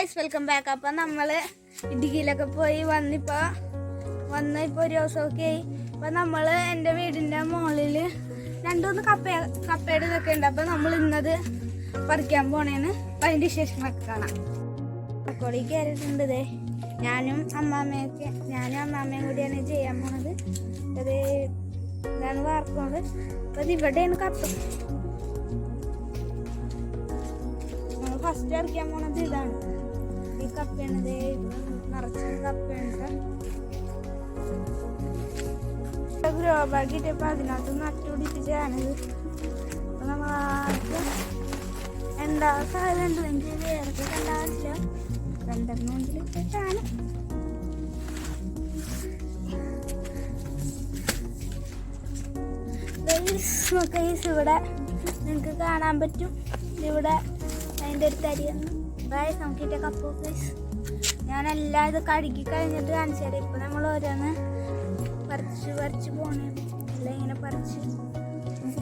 Welcome back. അപ്പം നമ്മൾ ഇടുക്കിയിലൊക്കെ പോയി വന്നിപ്പോൾ ഒരു ദിവസമൊക്കെ ആയി. അപ്പം നമ്മൾ എൻ്റെ വീടിൻ്റെ മുകളിൽ രണ്ടുമൂന്ന് കപ്പയുടെ ഇതൊക്കെ ഉണ്ട്. അപ്പം നമ്മൾ ഇന്നത് പറിക്കാൻ പോണേന്ന്. അപ്പം അതിൻ്റെ വിശേഷങ്ങളൊക്കെ കാണാം. തക്കോളി കയറിയിട്ടുണ്ട്. ഇതേ ഞാനും അമ്മാമ്മയും കൂടിയാണ് ചെയ്യാൻ പോണത്. അത് ഇതാണ് വാർക്കുന്നത്. അപ്പം അത് ഇവിടെയാണ് കപ്പ. നമ്മൾ ഫസ്റ്റ് പറിക്കാൻ പോണത് ഇതാണ്. ഈ കപ്പയാണ്. നിറച്ച കപ്പയുണ്ട്. ഗ്രോ ബാഗിട്ട് ഇപ്പം അതിനകത്ത് നട്ടുപിടിപ്പിച്ചാണിത്. അപ്പം നമ്മൾ ആദ്യം ഉണ്ടാകാൻ സാധ്യതയുണ്ട്. എനിക്ക് വേറൊക്കെ കണ്ടാകില്ല. രണ്ടെണ്ണമെങ്കിലും ഇവിടെ നിങ്ങൾക്ക് കാണാൻ പറ്റും. ഇവിടെ അതിൻ്റെ ഒരു തരിയൊന്ന് നോക്കിയിട്ട് കപ്പ് ഗൈസ് ഞാനെല്ലാം ഇത് കഴുകി കഴിഞ്ഞിട്ട് കാണിച്ചു തരാം. ഇപ്പം നമ്മൾ ഓരോന്ന് പറിച്ച് പോണേ. എല്ലാം ഇങ്ങനെ പറിച്ച്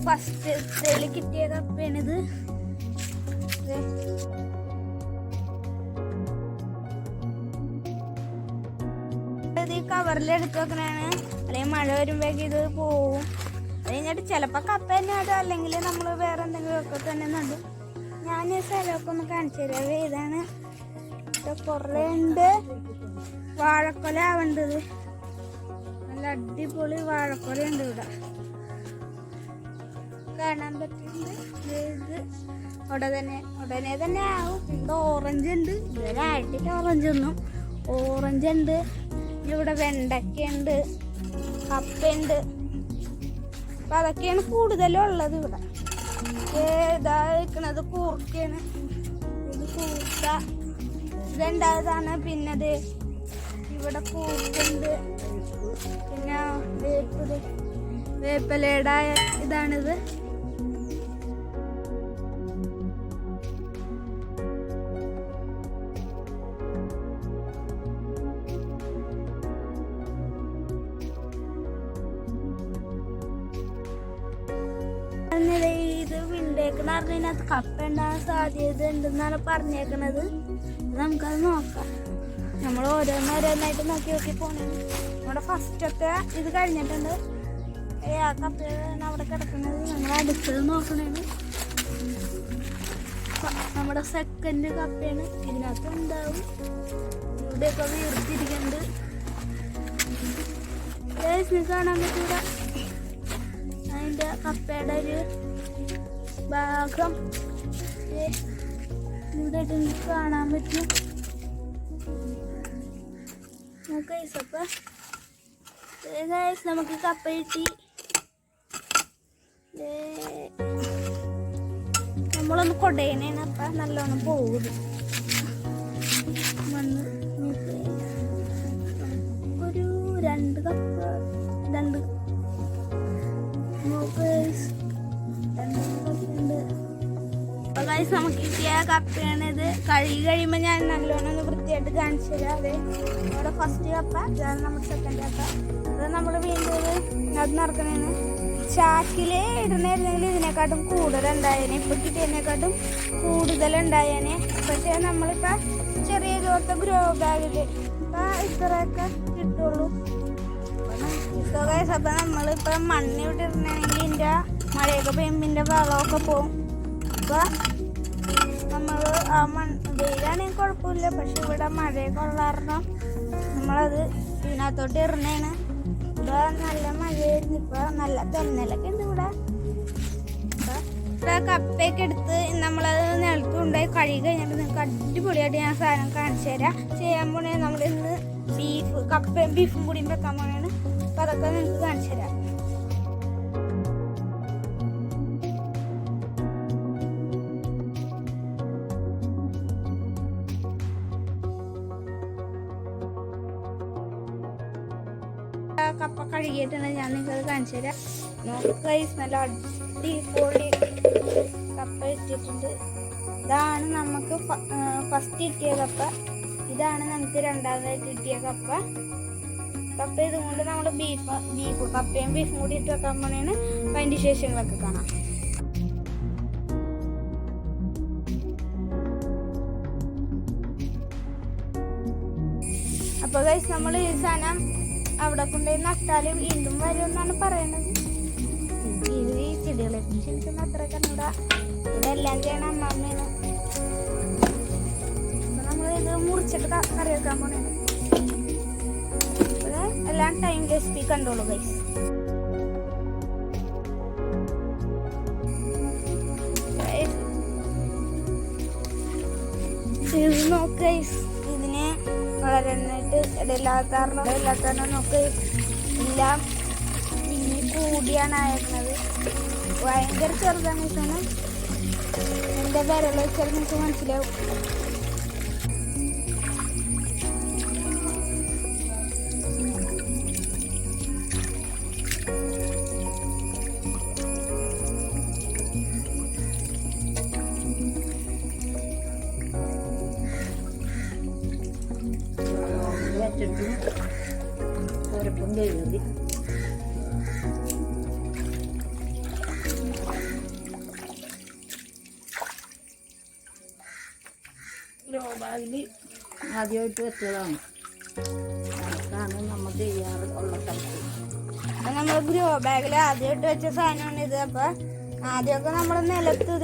ഫസ്റ്റ് ഇതിൽ കിട്ടിയ കപ്പയാണിത്. ഇത് ഈ കവറിലെടുത്ത് വെക്കണാണ്. അല്ലെങ്കിൽ മഴ വരുമ്പോഴേക്കും ഇത് പോവും. അത് കഴിഞ്ഞിട്ട് ചിലപ്പോൾ കപ്പ തന്നെ നടും, അല്ലെങ്കിൽ നമ്മൾ വേറെ എന്തെങ്കിലുമൊക്കെ തന്നെ നടും. ഞാൻ ഈ സ്ഥലമൊക്കെ ഒന്ന് കാണിച്ചു തരാം. ഇതാണ് കുറേ ഉണ്ട്. വാഴക്കൊല ആവേണ്ടത്. നല്ല അടിപൊളി വാഴക്കൊലയുണ്ട് ഇവിടെ കാണാൻ പറ്റുന്നുണ്ട്. ഇത് ഉടനെ തന്നെ ആവും. ഇവിടെ ഓറഞ്ച് ഉണ്ട്. ഇതുവരെ ആയിട്ടില്ല ഓറഞ്ചൊന്നും. ഓറഞ്ച് ഉണ്ട്. ഇവിടെ വെണ്ടയ്ക്കുണ്ട്, കപ്പയുണ്ട്. അപ്പം അതൊക്കെയാണ് കൂടുതലും ഉള്ളത് ഇവിടെ. ഇതാ വെക്കണത് കൂർക്കയാണ്. ഇത് കൂർക്ക ഇതുണ്ടായതാണ്. പിന്നെ ഇത് ഇവിടെ കൂർക്കുണ്ട്. പിന്നെ വേപ്പിലയുടെ ഇതാണിത്. ഇത് വിണ്ടേക്കണ അറിഞ്ഞതിനകത്ത് കപ്പ ഉണ്ടാകാൻ സാധ്യത ഉണ്ടെന്നാണ് പറഞ്ഞേക്കണത്. നമുക്കത് നോക്കാം. നമ്മൾ ഓരോന്നായിട്ട് നോക്കി പോണേ. നമ്മുടെ ഫസ്റ്റൊക്കെ ഇത് കഴിഞ്ഞിട്ടുണ്ട്. ആ കപ്പയാണ് അവിടെ കിടക്കുന്നത്. നമ്മൾ അടുത്തത് നോക്കണേന് നമ്മുടെ സെക്കൻഡ് കപ്പയാണ്. ഇതിനകത്ത് ഉണ്ടാവും. ഇവിടെയൊക്കെ വീർത്തിരിക്കുന്നുണ്ട്. കാണാൻ പറ്റൂല. അതിൻ്റെ കപ്പയുടെ ഒരു ഭാഗം ഇവിടെ കാണാൻ പറ്റും. നമുക്ക് കപ്പ കിട്ടി. നമ്മളൊന്ന് കൊടയണേന്. അപ്പം നല്ലോണം പോകും. മണ്ണ് ഒരു രണ്ട് കപ്പ് നമുക്ക് കിട്ടിയ കപ്പയാണ് ഇത്. കഴുകി കഴിയുമ്പോൾ ഞാൻ നല്ലോണം ഒന്ന് വൃത്തിയായിട്ട് കാണിച്ചു തരാം. അതെ നമ്മുടെ ഫസ്റ്റ് കപ്പ, ഇതാണ് നമ്മുടെ സെക്കൻഡ് കപ്പ. അത് നമ്മൾ വീണ്ടും അത് നടക്കണേന്. ചാക്കിൽ ഇടണമായിരുന്നെങ്കിൽ ഇതിനെക്കാട്ടും കൂടുതലുണ്ടായേനെ. ഇപ്പം കിട്ടിയതിനെക്കാട്ടും കൂടുതലുണ്ടായേനെ. പക്ഷേ നമ്മളിപ്പോൾ ചെറിയ ഇതുപോലത്തെ ഗ്രോ ബാഗിൽ ഇപ്പം ഇത്രയൊക്കെ കിട്ടുള്ളൂ. അപ്പം നമ്മളിപ്പം മണ്ണ് ഇവിടെ ഇടണമെങ്കിൽ ഇതിൻ്റെ മഴയൊക്കെ പെയ്യുമ്പോൾ വെള്ളമൊക്കെ പോകും. അപ്പോൾ നമ്മൾ ആ വെയിലാണെങ്കിൽ കുഴപ്പമില്ല. പക്ഷെ ഇവിടെ മഴയൊക്കെ ഉള്ള കാരണം നമ്മളത് ഇതിനകത്തോട്ട് ഇറങ്ങാണ്. ഇവിടെ നല്ല മഴയായിരുന്നു. ഇപ്പോൾ നല്ല തെന്നലൊക്കെ ഉണ്ട് ഇവിടെ. ഇപ്പോൾ കപ്പയൊക്കെ എടുത്ത് നമ്മളത് നിലത്ത് കൊണ്ടുപോയി കഴുകി കഴിഞ്ഞിട്ട് നിങ്ങൾക്ക് അടിപൊളിയായിട്ട് ഞാൻ സാധനം കാണിച്ചു തരാം. ചെയ്യാൻ പോണേ നമ്മൾ ഇന്ന് കപ്പയും ബീഫും കൂടിയും വെക്കാൻ പോണേണ്. അപ്പോൾ അതൊക്കെ നിങ്ങൾക്ക് കാണിച്ചു തരാം. കപ്പ കഴുകിയിട്ടുണ്ട്. ഞാൻ നിങ്ങൾക്കത് കാണിച്ചു തരാം. നോക്കുക, നല്ല അടിപൊളി കപ്പ ഇട്ടിട്ടുണ്ട്. ഇതാണ് നമുക്ക് ഫസ്റ്റ് കിട്ടിയ കപ്പ. ഇതാണ് നമുക്ക് രണ്ടാമതായിട്ട് കിട്ടിയ കപ്പ. ഇതും കൊണ്ട് നമ്മൾ കപ്പയും ബീഫും കൂടി ഇട്ട് വെക്കാൻ പോണേണ്. അതിൻ്റെ വിശേഷങ്ങളൊക്കെ കാണാം. അപ്പോൾ ഗൈസ് നമ്മൾ ഈ സാധനം അവിടെ കൊണ്ടുപോയി നട്ടാൽ വീണ്ടും വരുമെന്നാണ് പറയുന്നത്. ഈ ചെടികളെ കുറിച്ച് എനിക്കൊന്നും അത്ര കണ്ടൂടാ. ഇതെല്ലാം ചെയ്യണം അമ്മമ്മേനെ. അപ്പോൾ നമ്മളിത് മുറിച്ചിട്ട് കറി വെക്കാൻ പോണേ. എല്ലാം ടൈം റെസിപ്പി കണ്ടോളൂ ഗൈസ്. ഇത് നോക്ക് ഗൈസ്, ഇതിന് വളരാനായിട്ട് ഇടയില്ലാത്ത കാരണം നോക്ക് എല്ലാം ഇനി കൂടിയാണ് അയക്കുന്നത്. ഭയങ്കര ചെറുതാണ് ഈ സാധനം. എൻ്റെ വിരൽ വെച്ചാൽ നിങ്ങൾക്ക് മനസ്സിലാവും. ആദ്യമായിട്ട് വെച്ചതാണ്. അതാണ് നമ്മൾ ചെയ്യാറ് ഉള്ള സ്ഥലത്ത്. നമ്മൾ ഗ്രോ ബാഗിൽ ആദ്യമായിട്ട് വെച്ച സാധനമാണ് ഇത്. അപ്പൊ ആദ്യമൊക്കെ നമ്മൾ നിലത്ത്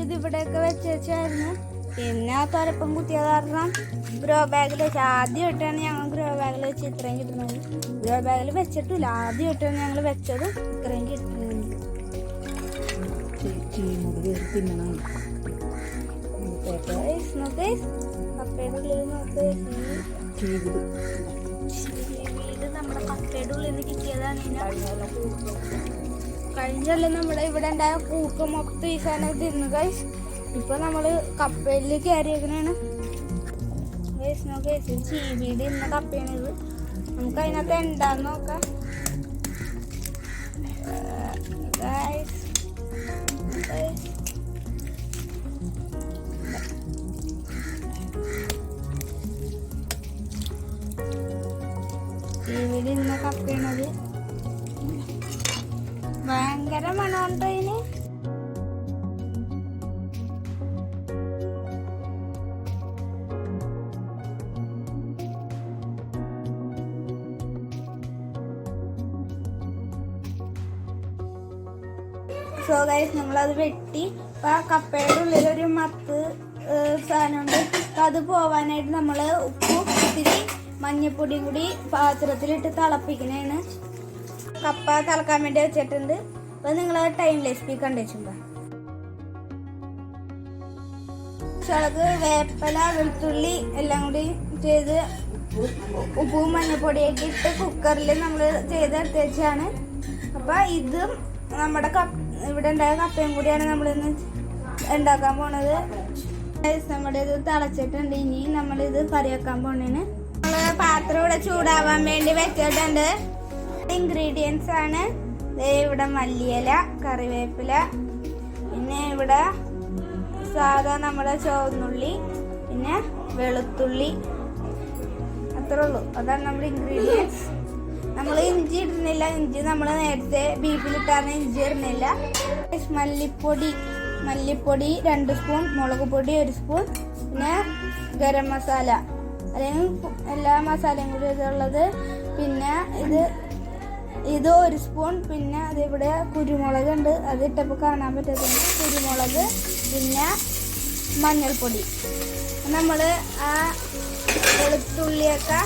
ഇതിവിടെയൊക്കെ വെച്ചായിരുന്നു. പിന്നെ ആ തുരപ്പം കുത്തിയത് കാരണം ഗ്രോ ബാഗിൽ വെച്ച് ആദ്യമായിട്ടാണ് ഞങ്ങൾ ഗ്രോ ബാഗിൽ വെച്ച് ഇത്രയും കിട്ടുന്നത്. ഗ്രോ ബാഗിൽ വെച്ചിട്ടില്ല, ആദ്യമായിട്ടാണ് ഞങ്ങൾ വെച്ചത് ഇത്രയും കിട്ടുന്നത്. കപ്പയുടെ ഉള്ളിൽ നോക്ക്, വീട് നമ്മുടെ കപ്പയുടെ ഉള്ളിൽ നിന്ന് കിട്ടിയതാണ്. കഴിഞ്ഞല്ലേ നമ്മുടെ ഇവിടെ ഉണ്ടായ കൂക്ക് മൊത്തം ഈ സാധനം തിന്നു ഗൈസ്. ഇപ്പൊ നമ്മള് കപ്പയിൽ കയറിയേക്കണാണ് ഗൈസ്. നോക്ക് ചീവീട് ഇന്ന കപ്പയാണ് ഇത്. നമുക്ക് അതിനകത്ത് എന്താന്ന് നോക്കാം ഗൈസ്. ചീവീട് ഇന്ന കപ്പയാണത്. ഭയങ്കര മണമുണ്ട് അതിന്. സോ ഗൈസ് നമ്മളത് വെട്ടി. അപ്പം ആ കപ്പയുടെ ഉള്ളിലൊരു മത്ത് സാധനമുണ്ട്. അപ്പം അത് പോവാനായിട്ട് നമ്മൾ ഉപ്പും ഇത്തിരി മഞ്ഞപ്പൊടിയും കൂടി പാത്രത്തിലിട്ട് തിളപ്പിക്കണേണ്. കപ്പ തിളക്കാൻ വേണ്ടി വെച്ചിട്ടുണ്ട്. അപ്പം നിങ്ങൾ ടൈം റെസിപ്പി കണ്ടുവെച്ചുണ്ടോ? മുളക്, വേപ്പല, വെളുത്തുള്ളി എല്ലാം കൂടി ചെയ്ത് ഉപ്പും മഞ്ഞപ്പൊടിയൊക്കെ ഇട്ട് കുക്കറിൽ നമ്മൾ ചെയ്തെടുത്ത് വെച്ചാണ്. അപ്പം ഇതും നമ്മുടെ ഇവിടെ ഉണ്ടായ കപ്പയും കൂടിയാണ് നമ്മളിന്ന് ഉണ്ടാക്കാൻ പോണത്. നമ്മുടെ ഇത് തിളച്ചിട്ടുണ്ട്. ഇനി നമ്മളിത് കറി വെക്കാൻ പോണേന്. നമ്മള് പാത്രം ഇവിടെ ചൂടാവാൻ വേണ്ടി വെച്ചിട്ടുണ്ട്. ഇൻഗ്രീഡിയൻസ് ആണ് ഇവിടെ മല്ലിയില, കറിവേപ്പില, പിന്നെ ഇവിടെ സാധാ നമ്മുടെ ചുവന്നുള്ളി, പിന്നെ വെളുത്തുള്ളി, അത്രേ ഉള്ളൂ. അതാണ് നമ്മുടെ ഇൻഗ്രീഡിയൻസ്. നമ്മൾ ഇഞ്ചി ഇടുന്നില്ല. ഇഞ്ചി നമ്മൾ നേരത്തെ ബീഫിലിട്ടാണ് ഇഞ്ചി ഇടുന്നില്ല. മല്ലിപ്പൊടി 2 സ്പൂൺ, മുളക് പൊടി 1 സ്പൂൺ, പിന്നെ ഗരം മസാല അല്ലെങ്കിൽ എല്ലാ മസാലയും കൂടി ഇതുള്ളത്. പിന്നെ ഇത് 1 സ്പൂൺ. പിന്നെ അതിവിടെ കുരുമുളക് ഉണ്ട്, അത് ഇട്ടപ്പോൾ കാണാൻ പറ്റത്തുണ്ട്. കുരുമുളക്, പിന്നെ മഞ്ഞൾപ്പൊടി. നമ്മൾ ആ വെളുത്തുള്ളിയൊക്കെ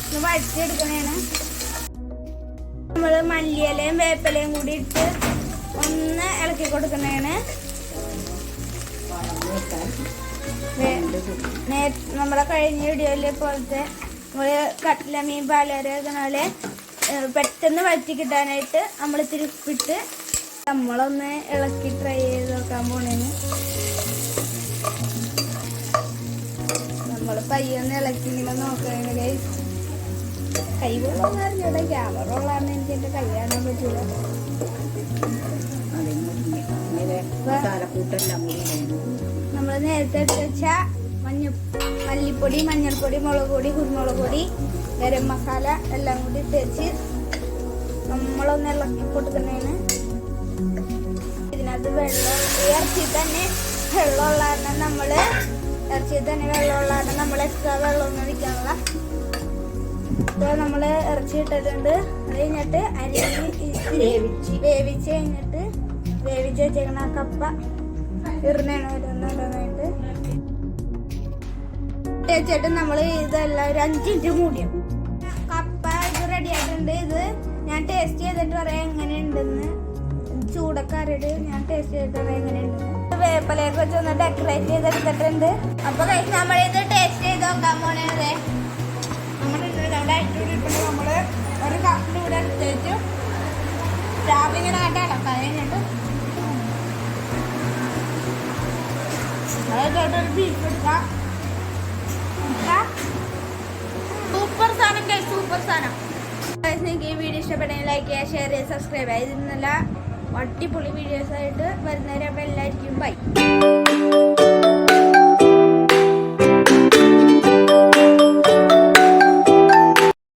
ഒന്ന് വഴറ്റിയെടുക്കണേണ്. നമ്മൾ മല്ലിയിലയും വേപ്പിലയും കൂടി ഇട്ട് ഒന്ന് ഇളക്കി കൊടുക്കണേണ്. നമ്മളെ കഴിഞ്ഞ വീഡിയോയിലെ പോലത്തെ നമ്മൾ കട്ടില മീൻ പാലര പോലെ പെട്ടെന്ന് വഴറ്റി കിട്ടാനായിട്ട് നമ്മൾ തിരുപ്പിട്ട് നമ്മളൊന്ന് ഇളക്കി ട്രൈ ചെയ്ത് നോക്കാൻ പോണേന്. നമ്മൾ പയ്യൊന്ന് ഇളക്കി ഇങ്ങനെ നോക്കണേ. കൈ കൊള്ളാന്ന് അറിഞ്ഞൂടെ, ക്യാമറ ഉള്ളാന്ന് എനിക്ക് എൻ്റെ കൈ കാണാൻ പറ്റൂല. നമ്മൾ നേരത്തെ എടുത്ത് വെച്ച മല്ലിപ്പൊടി, മഞ്ഞൾപ്പൊടി, മുളക് പൊടി, കുരുമുളക് പൊടി, ഗരം മസാല എല്ലാം കൂടി തേച്ച് നമ്മളൊന്ന് ഇളക്കി കൊടുക്കുന്നതിന്. ഇതിനകത്ത് വെള്ളം ഇറച്ചി തന്നെ വെള്ളമുള്ള കാരണം നമ്മൾ ഇറച്ചിയിൽ തന്നെ വെള്ളമുള്ളതാണ് നമ്മൾ എക്സ്ട്രാ വെള്ളമൊന്നും ഒഴിക്കാനുള്ള. ഇപ്പോൾ നമ്മൾ ഇറച്ചി ഇട്ടിട്ടുണ്ട്. അത് കഴിഞ്ഞിട്ട് അരി വേവിച്ച് കഴിഞ്ഞിട്ട് വേവിച്ച് വെച്ചേക്കണ കപ്പ ഇറുന്നേണ് ഓരോന്നോരോന്നായിട്ട് വെച്ചിട്ട് നമ്മൾ ഇതെല്ലാം ഒരു 5 മിനിറ്റ് മൂടിയും. കപ്പ ഇത് റെഡി ആയിട്ടുണ്ട്. ഇത് ഞാൻ ടേസ്റ്റ് ചെയ്തിട്ട് പറയാം എങ്ങനെയുണ്ടെന്ന്. ചൂടക്കാരോട് ഞാൻ ടേസ്റ്റ് ചെയ്തിട്ട് പറയാം എങ്ങനെയുണ്ടെന്ന്. വേപ്പലയൊക്കെ വെച്ച് ഒന്ന് ഡെക്കറേറ്റ് ചെയ്തെടുത്തിട്ടുണ്ട്. അപ്പൊ നമ്മളിത് ടേസ്റ്റ് ചെയ്ത് നോക്കാൻ പോണേ. നമ്മള് ഒരു കപ്പിൽ ഇവിടെ എടുത്തേച്ചു രാവിലെ ആയിട്ട് ഇളക്കാൻ കഴിഞ്ഞിട്ട് ഒരു ബീഫ് എടുക്കാം. സൂപ്പർ സാധനം കൈ, സൂപ്പർ സാധനം. നിങ്ങൾക്ക് ഈ വീഡിയോ ഇഷ്ടപ്പെട്ടെങ്കിൽ ലൈക്ക് ചെയ്യുക, ഷെയർ ചെയ്യുക, സബ്സ്ക്രൈബ് ചെയ്യുക. ഇതിൽ നല്ല അടിപൊളി വീഡിയോസ് ആയിട്ട് വരുന്നവരെ. അപ്പോൾ എല്ലാവർക്കും ബൈ.